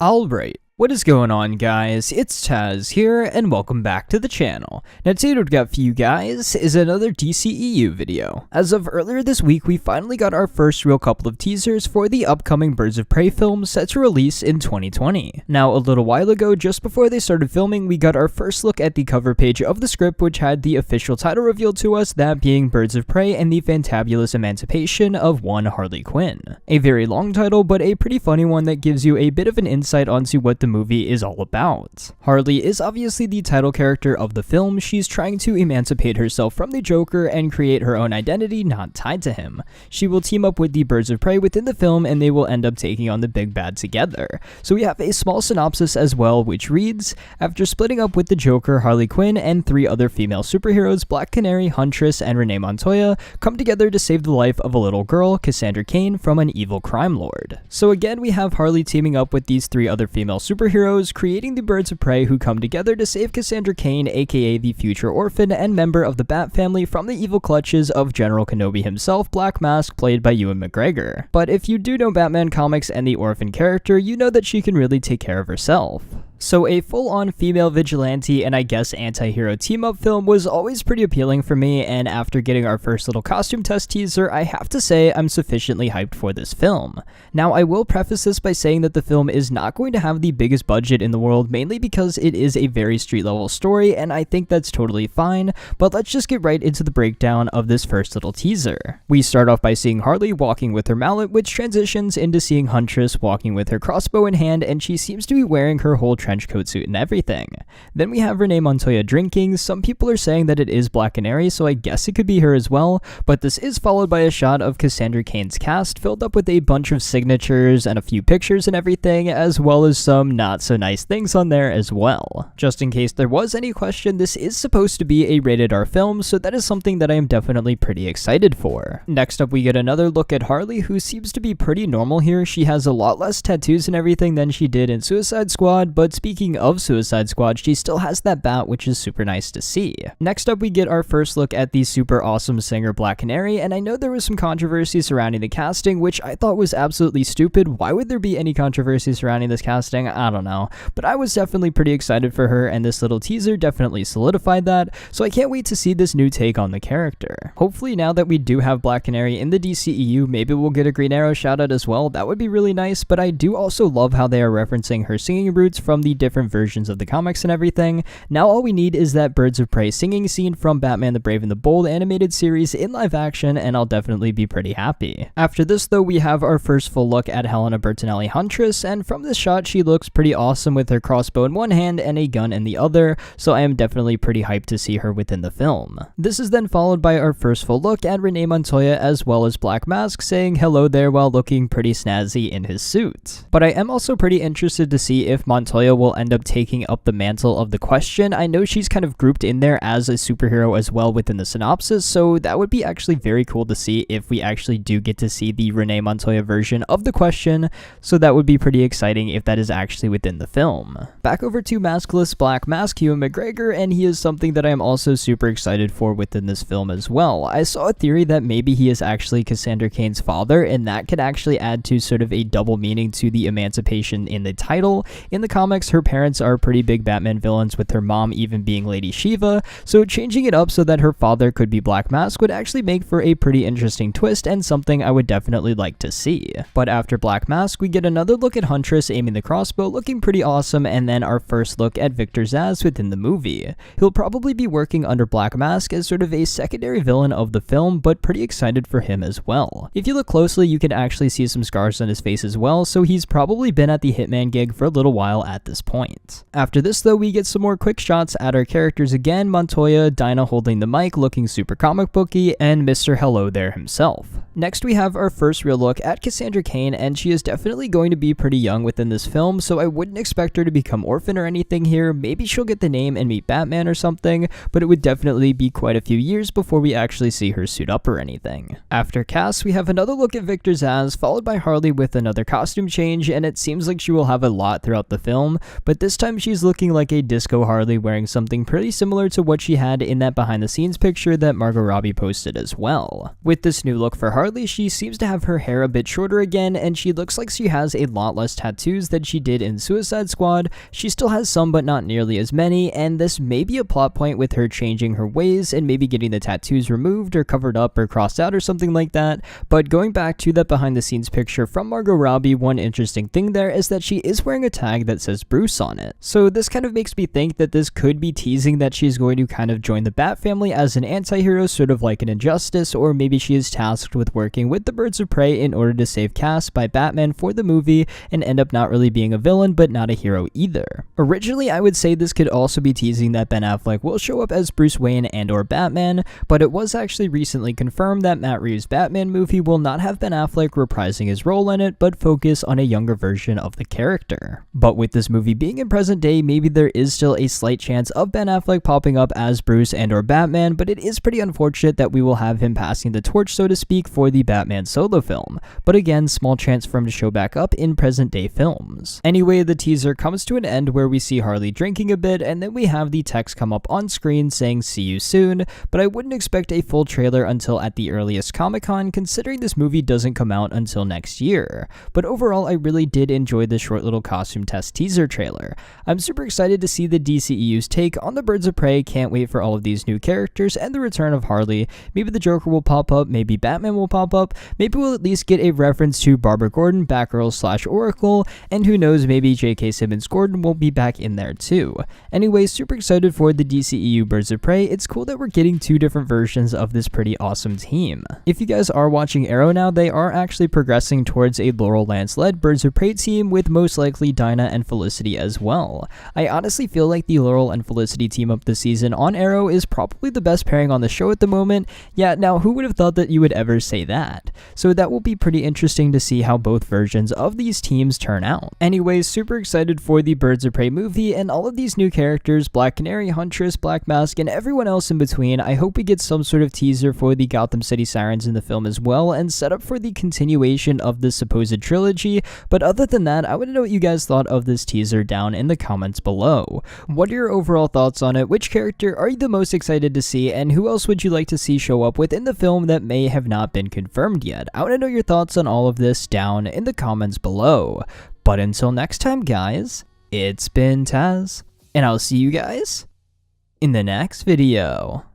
Alright, what is going on, guys? It's Tazz here, and welcome back to the channel. Now today what we've got for you guys is another DCEU video. As of earlier this week, we finally got our first real couple of teasers for the upcoming Birds of Prey film set to release in 2020. Now a little while ago, just before they started filming, we got our first look at the cover page of the script, which had the official title revealed to us, that being Birds of Prey and the Fantabulous Emancipation of one Harley Quinn. A very long title, but a pretty funny one that gives you a bit of an insight onto what the movie is all about. Harley is obviously the title character of the film. She's trying to emancipate herself from the Joker and create her own identity not tied to him. She will team up with the Birds of Prey within the film, and they will end up taking on the big bad together. So we have a small synopsis as well, which reads, after splitting up with the Joker, Harley Quinn and 3 other female superheroes, Black Canary, Huntress, and Renee Montoya come together to save the life of a little girl, Cassandra Cain, from an evil crime lord. So again, we have Harley teaming up with these 3 other female superheroes, creating the Birds of Prey, who come together to save Cassandra Cain, aka the future orphan and member of the Bat family, from the evil clutches of General Kenobi himself, Black Mask, played by Ewan McGregor. But if you do know Batman comics and the orphan character, you know that she can really take care of herself. So a full-on female vigilante and I guess anti-hero team-up film was always pretty appealing for me, and after getting our first little costume test teaser, I have to say I'm sufficiently hyped for this film. Now I will preface this by saying that the film is not going to have the biggest budget in the world, mainly because it is a very street-level story, and I think that's totally fine, but let's just get right into the breakdown of this first little teaser. We start off by seeing Harley walking with her mallet, which transitions into seeing Huntress walking with her crossbow in hand, and she seems to be wearing her whole trench coat suit and everything. Then we have Renee Montoya drinking. Some people are saying that it is Black Canary, so I guess it could be her as well, but this is followed by a shot of Cassandra Cain's cast filled up with a bunch of signatures and a few pictures and everything, as well as some not so nice things on there as well. Just in case there was any question, this is supposed to be a rated R film, so that is something that I am definitely pretty excited for. Next up, we get another look at Harley, who seems to be pretty normal here. She has a lot less tattoos and everything than she did in Suicide Squad, but speaking of Suicide Squad, she still has that bat, which is super nice to see. Next up, we get our first look at the super awesome singer Black Canary, and I know there was some controversy surrounding the casting, which I thought was absolutely stupid. Why would there be any controversy surrounding this casting? I don't know, but I was definitely pretty excited for her, and this little teaser definitely solidified that, so I can't wait to see this new take on the character. Hopefully now that we do have Black Canary in the DCEU, maybe we'll get a Green Arrow shoutout as well. That would be really nice, but I do also love how they are referencing her singing roots from the different versions of the comics and everything. Now all we need is that Birds of Prey singing scene from Batman the Brave and the Bold animated series in live action, and I'll definitely be pretty happy. After this though, we have our first full look at Helena Bertinelli Huntress, and from this shot she looks pretty awesome with her crossbow in one hand and a gun in the other, so I am definitely pretty hyped to see her within the film. This is then followed by our first full look at Renee Montoya as well as Black Mask saying hello there while looking pretty snazzy in his suit. But I am also pretty interested to see if Montoya will end up taking up the mantle of the Question. I know she's kind of grouped in there as a superhero as well within the synopsis, so that would be actually very cool to see if we actually do get to see the Renee Montoya version of the Question, so that would be pretty exciting if that is actually within the film. Back over to maskless Black Mask, Ewan McGregor, and he is something that I am also super excited for within this film as well. I saw a theory that maybe he is actually Cassandra Cain's father, and that could actually add to sort of a double meaning to the emancipation in the title. In the comics, her parents are pretty big Batman villains, with her mom even being Lady Shiva, so changing it up so that her father could be Black Mask would actually make for a pretty interesting twist and something I would definitely like to see. But after Black Mask, we get another look at Huntress aiming the crossbow, looking pretty awesome, and then our first look at Victor Zsasz within the movie. He'll probably be working under Black Mask as sort of a secondary villain of the film, but pretty excited for him as well. If you look closely, you can actually see some scars on his face as well, so he's probably been at the Hitman gig for a little while at this point. After this though, we get some more quick shots at our characters again, Montoya, Dinah holding the mic looking super comic booky, and Mr. Hello There himself. Next we have our first real look at Cassandra Cain, and she is definitely going to be pretty young within this film, so I wouldn't expect her to become orphan or anything here. Maybe she'll get the name and meet Batman or something, but it would definitely be quite a few years before we actually see her suit up or anything. After Cass, we have another look at Victor Zsasz, followed by Harley with another costume change, and it seems like she will have a lot throughout the film. but this time she's looking like a disco Harley wearing something pretty similar to what she had in that behind the scenes picture that Margot Robbie posted as well. With this new look for Harley, she seems to have her hair a bit shorter again, and she looks like she has a lot less tattoos than she did in Suicide Squad. She still has some, but not nearly as many, and this may be a plot point with her changing her ways and maybe getting the tattoos removed or covered up or crossed out or something like that. But going back to that behind the scenes picture from Margot Robbie, one interesting thing there is that she is wearing a tag that says Bruce on it. So this kind of makes me think that this could be teasing that she's going to kind of join the Bat family as an anti-hero, sort of like an Injustice, or maybe she is tasked with working with the Birds of Prey in order to save Cass by Batman for the movie and end up not really being a villain but not a hero either. Originally, I would say this could also be teasing that Ben Affleck will show up as Bruce Wayne and or Batman, but it was actually recently confirmed that Matt Reeves' Batman movie will not have Ben Affleck reprising his role in it, but focus on a younger version of the character. But with this movie being in present day, maybe there is still a slight chance of Ben Affleck popping up as Bruce and or Batman, but it is pretty unfortunate that we will have him passing the torch, so to speak, for the Batman solo film. But again, small chance for him to show back up in present day films. Anyway, the teaser comes to an end where we see Harley drinking a bit, and then we have the text come up on screen saying "see you soon," but I wouldn't expect a full trailer until at the earliest Comic-Con, considering this movie doesn't come out until next year. But overall, I really did enjoy this short little costume test teaser trailer. I'm super excited to see the DCEU's take on the Birds of Prey, can't wait for all of these new characters and the return of Harley. Maybe the Joker will pop up, maybe Batman will pop up, maybe we'll at least get a reference to Barbara Gordon, Batgirl / Oracle, and who knows, maybe J.K. Simmons Gordon will be back in there too. Anyway, super excited for the DCEU Birds of Prey. It's cool that we're getting two different versions of this pretty awesome team. If you guys are watching Arrow now, they are actually progressing towards a Laurel Lance-led Birds of Prey team with most likely Dinah and Felicity as well. I honestly feel like the Laurel and Felicity team up this season on Arrow is probably the best pairing on the show at the moment. Yeah, now who would have thought that you would ever say that? So that will be pretty interesting to see how both versions of these teams turn out. Anyways, super excited for the Birds of Prey movie and all of these new characters, Black Canary, Huntress, Black Mask, and everyone else in between. I hope we get some sort of teaser for the Gotham City Sirens in the film as well, and set up for the continuation of this supposed trilogy. But other than that, I want to know what you guys thought of this teaser down in the comments below. What are your overall thoughts on it? Which character are you the most excited to see, and who else would you like to see show up within the film that may have not been confirmed yet? I want to know your thoughts on all of this down in the comments below. But until next time, guys, it's been Tazz, and I'll see you guys in the next video.